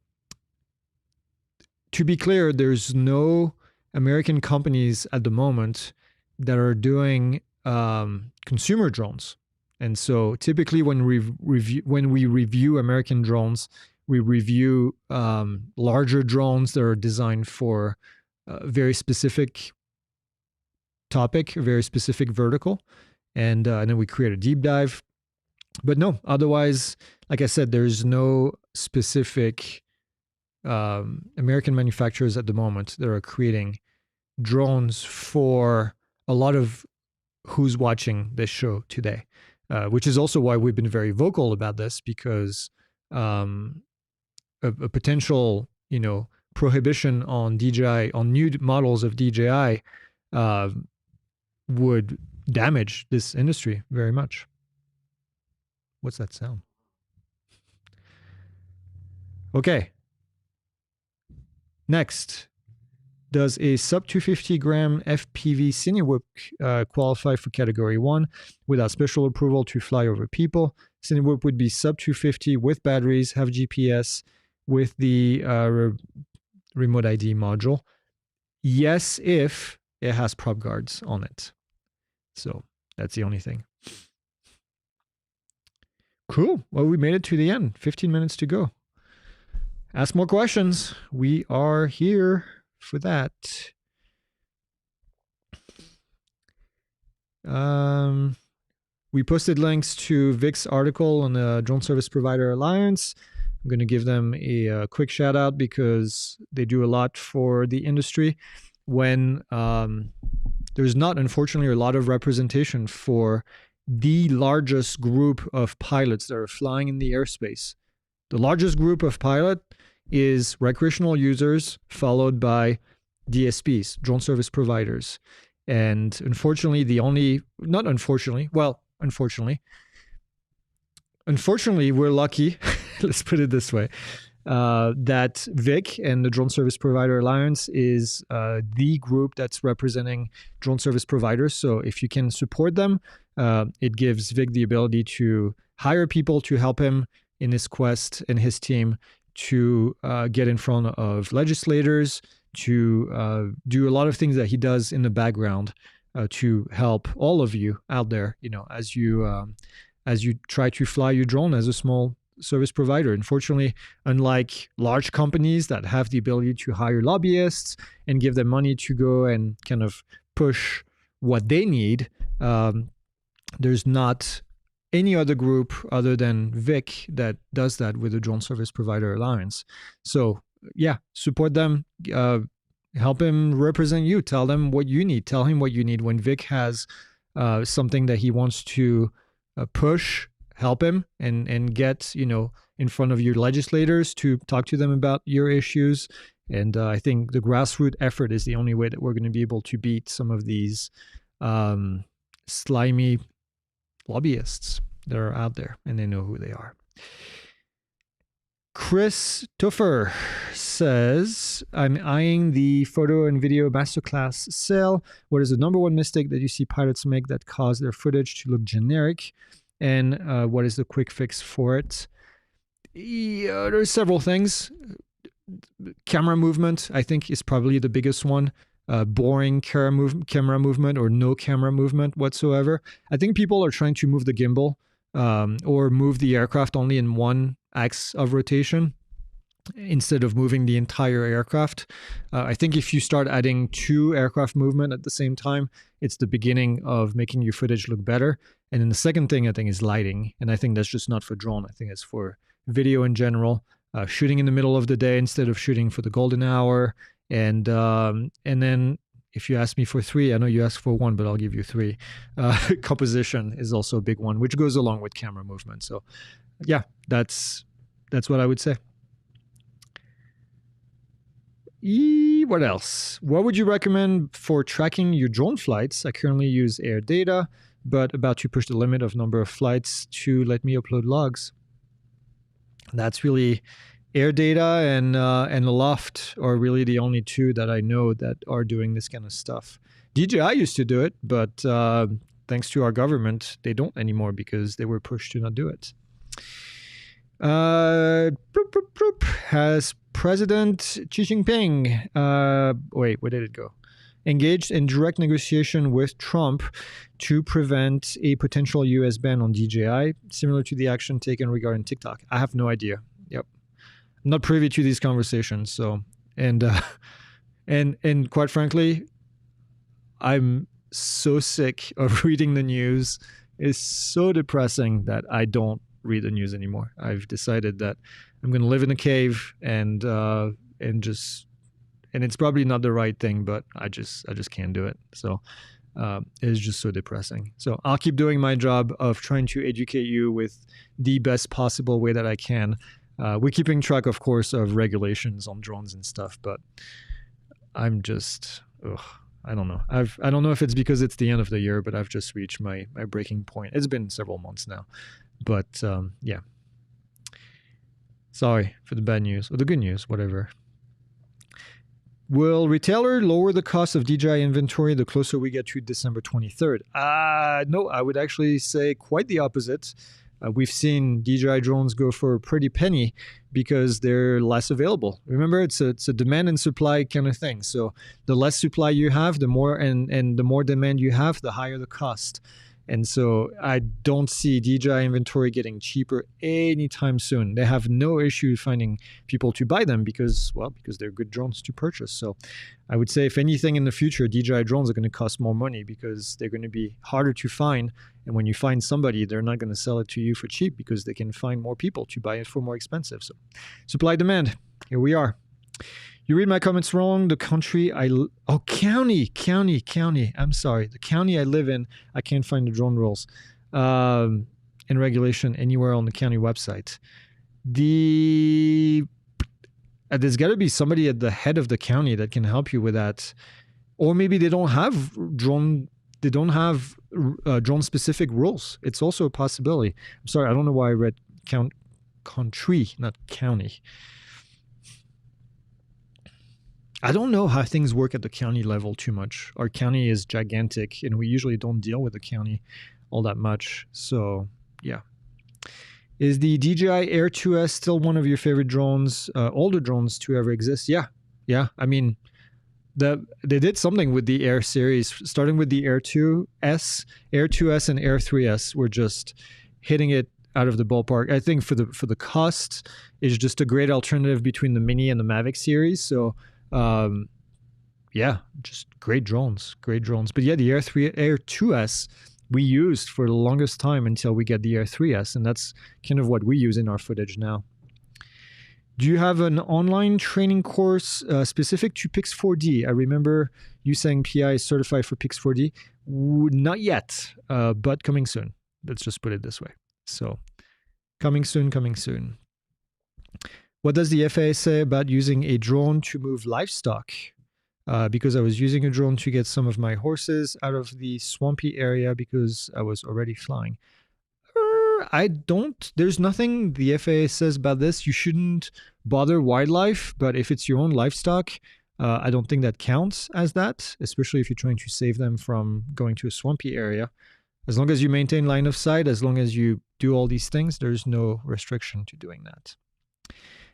S1: be clear, there's no American companies at the moment that are doing consumer drones. And so typically when we review American drones, we review larger drones that are designed for a very specific topic, a very specific vertical. And then we create a deep dive. But no, otherwise, like I said, there's no specific American manufacturers at the moment that are creating drones for a lot of who's watching this show today. Which is also why we've been very vocal about this, because a potential, prohibition on DJI, on new models of DJI, would damage this industry very much. What's that sound? Okay. Next. Does a sub-250g FPV Cinewhoop qualify for Category 1 without special approval to fly over people? Cinewhoop would be sub-250 with batteries, have GPS, with the remote ID module. Yes, if it has prop guards on it. So that's the only thing. Cool. Well, we made it to the end. 15 minutes to go. Ask more questions. We are here for that. We posted links to Vic's article on the Drone Service Provider Alliance. I'm going to give them a quick shout out because they do a lot for the industry when there's not, unfortunately, a lot of representation for the largest group of pilots that are flying in the airspace. The largest group of pilot is recreational users, followed by DSPs, drone service providers. And unfortunately, unfortunately, we're lucky, let's put it this way. that Vic and the Drone Service Provider Alliance is the group that's representing drone service providers. So if you can support them, it gives Vic the ability to hire people to help him in his quest and his team to get in front of legislators, to do a lot of things that he does in the background to help all of you out there, as you try to fly your drone as a small service provider. Unfortunately, unlike large companies that have the ability to hire lobbyists and give them money to go and kind of push what they need, there's not any other group other than Vic that does that with the Drone Service Provider Alliance. So yeah, support them, help him represent you, tell them what you need, tell him what you need. When Vic has something that he wants to push, help him and get, in front of your legislators to talk to them about your issues. And I think the grassroots effort is the only way that we're going to be able to beat some of these slimy lobbyists that are out there, and they know who they are. Chris Tuffer says, I'm eyeing the photo and video masterclass sale. What is the number one mistake that you see pilots make that cause their footage to look generic? And what is the quick fix for it? Yeah, there's several things. Camera movement, I think, is probably the biggest one. Boring camera movement or no camera movement whatsoever. I think people are trying to move the gimbal or move the aircraft only in one axis of rotation instead of moving the entire aircraft. I think if you start adding two aircraft movement at the same time, it's the beginning of making your footage look better. And then the second thing I think is lighting. And I think that's just not for drone. I think it's for video in general. Shooting in the middle of the day instead of shooting for the golden hour. And then if you ask me for three, I know you asked for one, but I'll give you three. Composition is also a big one, which goes along with camera movement. So yeah, that's what I would say. What else? What would you recommend for tracking your drone flights? I currently use Air Data, but about to push the limit of number of flights to let me upload logs. That's really Air Data and Aloft are really the only two that I know that are doing this kind of stuff. DJI used to do it, but thanks to our government, they don't anymore because they were pushed to not do it. Has President Xi Jinping, where did it go? Engaged in direct negotiation with Trump to prevent a potential US ban on DJI, similar to the action taken regarding TikTok? I have no idea. Yep. I'm not privy to these conversations. So, and quite frankly, I'm so sick of reading the news. It's so depressing that I don't read the news anymore. I've decided that I'm going to live in a cave and it's probably not the right thing, but I just can't do it. So it's just so depressing. So I'll keep doing my job of trying to educate you with the best possible way that I can. We're keeping track, of course, of regulations on drones and stuff, but I'm just, I don't know. I don't know if it's because it's the end of the year, but I've just reached my breaking point. It's been several months now, but yeah. Sorry for the bad news or the good news, whatever. Will retailer lower the cost of DJI inventory the closer we get to December 23rd? No, I would actually say quite the opposite. We've seen DJI drones go for a pretty penny because they're less available. Remember, it's a demand and supply kind of thing. So the less supply you have, the more and the more demand you have, the higher the cost. And so I don't see DJI inventory getting cheaper anytime soon. They have no issue finding people to buy them because they're good drones to purchase. So I would say if anything in the future, DJI drones are going to cost more money because they're going to be harder to find. And when you find somebody, they're not going to sell it to you for cheap because they can find more people to buy it for more expensive. So supply demand, here we are. You read my comments wrong. The country county. I'm sorry. The county I live in, I can't find the drone rules and regulation anywhere on the county website. There's got to be somebody at the head of the county that can help you with that. Or maybe they don't have drone specific rules. It's also a possibility. I'm sorry. I don't know why I read country, not county. I don't know how things work at the county level too much. Our county is gigantic, and we usually don't deal with the county all that much. So, yeah. Is the DJI Air 2S still one of your favorite drones, older drones to ever exist? Yeah. Yeah. I mean, they did something with the Air series, starting with the Air 2S, Air 2S, and Air 3S were just hitting it out of the ballpark. I think for the cost, it's just a great alternative between the Mini and the Mavic series. So, yeah, just great drones. But yeah, the Air 2S we used for the longest time until we get the Air 3S, and that's kind of what we use in our footage now. Do you have an online training course specific to Pix 4D? I remember you saying PI is certified for Pix 4D. Not yet, but coming soon. Let's just put it this way. So, coming soon. What does the FAA say about using a drone to move livestock? Because I was using a drone to get some of my horses out of the swampy area because I was already flying. There's nothing the FAA says about this. You shouldn't bother wildlife, but if it's your own livestock, I don't think that counts as that, especially if you're trying to save them from going to a swampy area. As long as you maintain line of sight, as long as you do all these things, there's no restriction to doing that.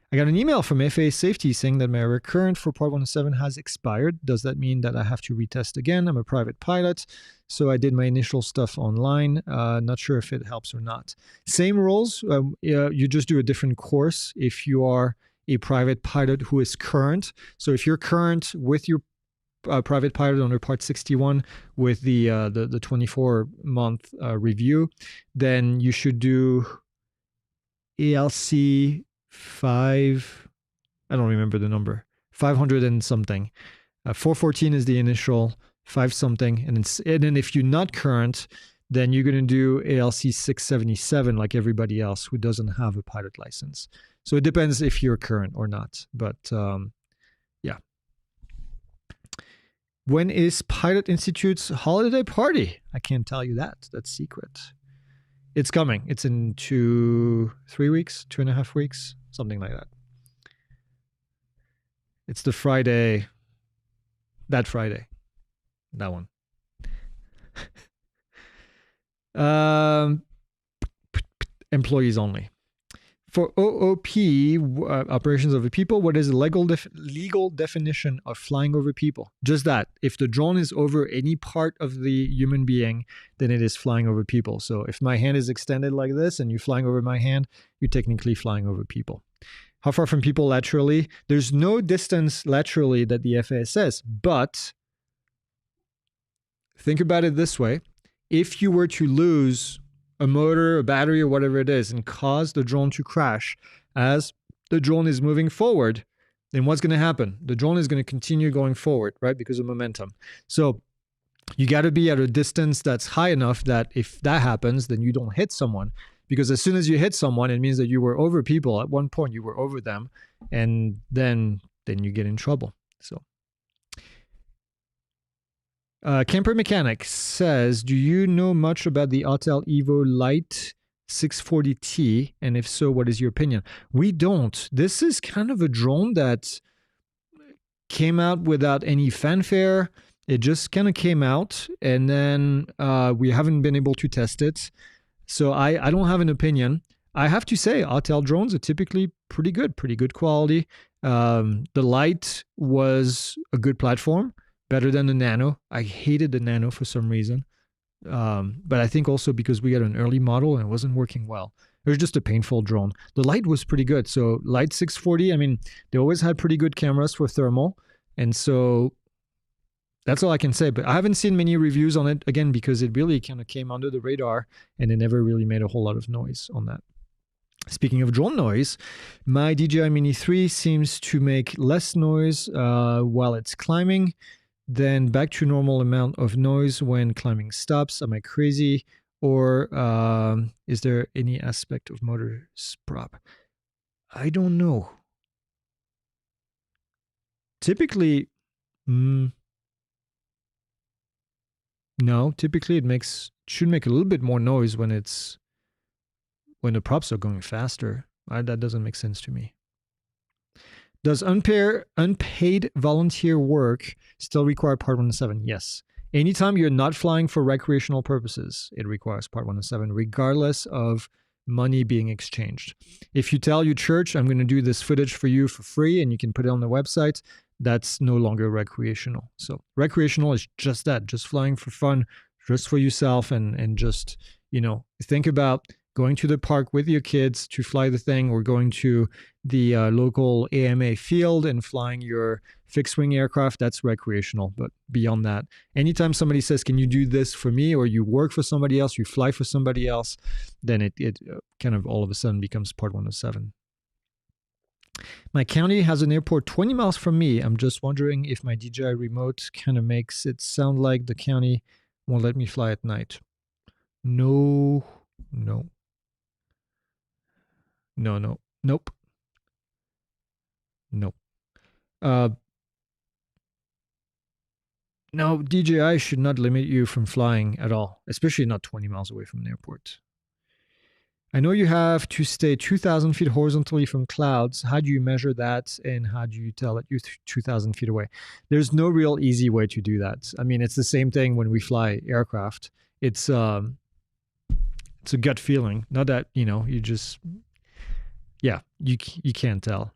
S1: I got an email from FAA Safety saying that my recurrent for Part 107 has expired. Does that mean that I have to retest again? I'm a private pilot, so I did my initial stuff online. Not sure if it helps or not. Same rules. You just do a different course if you are a private pilot who is current. So if you're current with your private pilot under Part 61 with the 24-month review, then you should do ALC 5, I don't remember the number, 500 and something. 414 is the initial, 5 something. And then if you're not current, then you're going to do ALC 677 like everybody else who doesn't have a pilot license. So it depends if you're current or not. But yeah. When is Pilot Institute's holiday party? I can't tell you that. That's secret. It's coming. It's in 3 weeks, 2.5 weeks, something like that. It's the Friday, that one. Employees only. For OOP, operations over people, what is the legal definition of flying over people? Just that. If the drone is over any part of the human being, then it is flying over people. So if my hand is extended like this and you're flying over my hand, you're technically flying over people. How far from people laterally? There's no distance laterally that the FAA says, but think about it this way. If you were to lose a motor, a battery, or whatever it is, and cause the drone to crash as the drone is moving forward, then what's going to happen? The drone is going to continue going forward, right? Because of momentum. So you got to be at a distance that's high enough that if that happens, then you don't hit someone. Because as soon as you hit someone, it means that you were over people. At one point, you were over them, and then you get in trouble. So. Camper Mechanic says, do you know much about the Autel Evo Lite 640T? And if so, what is your opinion? We don't. This is kind of a drone that came out without any fanfare. It just kind of came out, and then we haven't been able to test it. So I don't have an opinion. I have to say, Autel drones are typically pretty good quality. The Lite was a good platform. Better than the Nano. I hated the Nano for some reason. But I think also because we got an early model and it wasn't working well. It was just a painful drone. The Lite was pretty good. So Lite 640, I mean, they always had pretty good cameras for thermal. And so that's all I can say. But I haven't seen many reviews on it, again, because it really kind of came under the radar and it never really made a whole lot of noise on that. Speaking of drone noise, my DJI Mini 3 seems to make less noise while it's climbing. Then back to normal amount of noise when climbing stops. Am I crazy? Or is there any aspect of motor prop? I don't know. Typically, no. Typically, it should make a little bit more noise when the props are going faster. That doesn't make sense to me. Does unpaid volunteer work still require Part 107? Yes. Anytime you're not flying for recreational purposes, it requires Part 107, regardless of money being exchanged. If you tell your church, I'm going to do this footage for you for free and you can put it on the website, that's no longer recreational. So recreational is just that, just flying for fun, just for yourself, and just, think about going to the park with your kids to fly the thing, or going to the local AMA field and flying your fixed-wing aircraft. That's recreational. But beyond that, anytime somebody says, can you do this for me, or you work for somebody else, you fly for somebody else, then it kind of all of a sudden becomes Part 107. My county has an airport 20 miles from me. I'm just wondering if my DJI remote kind of makes it sound like the county won't let me fly at night. No. Nope. No, DJI should not limit you from flying at all, especially not 20 miles away from an airport. I know you have to stay 2,000 feet horizontally from clouds. How do you measure that, and how do you tell that you're 2,000 feet away? There's no real easy way to do that. I mean, it's the same thing when we fly aircraft. It's a gut feeling. Not that, you just... Yeah, you can't tell.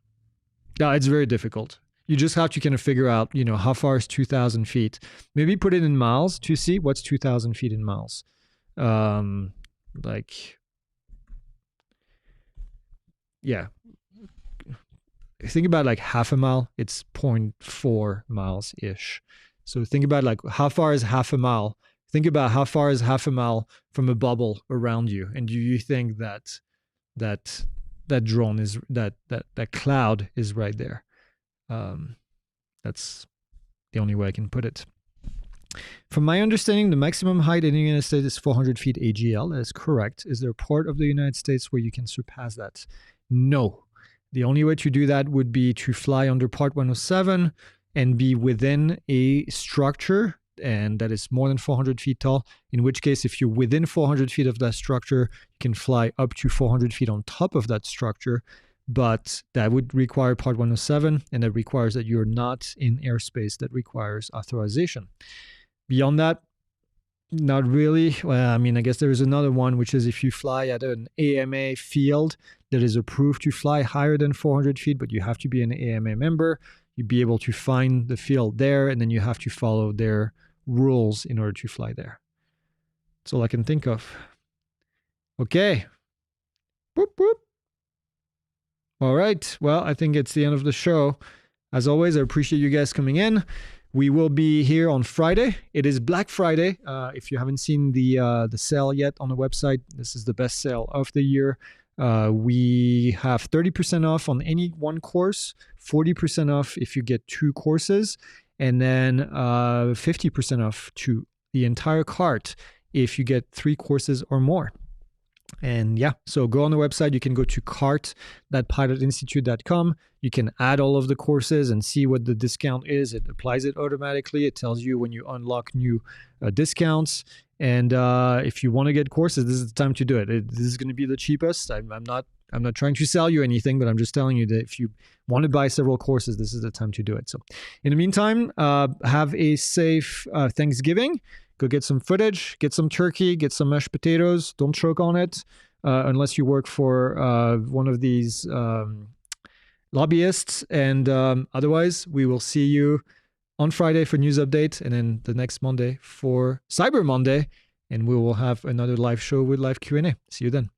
S1: No, it's very difficult. You just have to kind of figure out, how far is 2,000 feet. Maybe put it in miles to see what's 2,000 feet in miles. Think about like half a mile. It's 0.4 miles-ish. So think about how far is half a mile? Think about how far is half a mile from a bubble around you. And do you think that drone is that cloud is right there? That's the only way I can put it. From my understanding, the maximum height in the United States is 400 feet AGL. That is correct. Is there a part of the United States where you can surpass that? No. The only way to do that would be to fly under Part 107 and be within a structure, and that is more than 400 feet tall, in which case, if you're within 400 feet of that structure, you can fly up to 400 feet on top of that structure, but that would require Part 107, and that requires that you're not in airspace that requires authorization. Beyond that, not really. Well, I mean, I guess there is another one, which is if you fly at an AMA field that is approved to fly higher than 400 feet, but you have to be an AMA member, you'd be able to find the field there, and then you have to follow their rules in order to fly there. That's all I can think of. Okay. Boop, boop. All right. Well, I think it's the end of the show. As always, I appreciate you guys coming in. We will be here on Friday. It is Black Friday. If you haven't seen the sale yet on the website, this is the best sale of the year. We have 30% off on any one course, 40% off if you get 2 courses, and then 50% off to the entire cart if you get 3 courses or more. And yeah, so go on the website. You can go to cart.pilotinstitute.com. You can add all of the courses and see what the discount is. It applies it automatically. It tells you when you unlock new discounts. And if you want to get courses, this is the time to do it. This is going to be the cheapest. I'm not trying to sell you anything, but I'm just telling you that if you want to buy several courses, this is the time to do it. So in the meantime, have a safe Thanksgiving. Go get some footage, get some turkey, get some mashed potatoes. Don't choke on it unless you work for one of these lobbyists. And otherwise, we will see you on Friday for news update, and then the next Monday for Cyber Monday. And we will have another live show with live Q&A. See you then.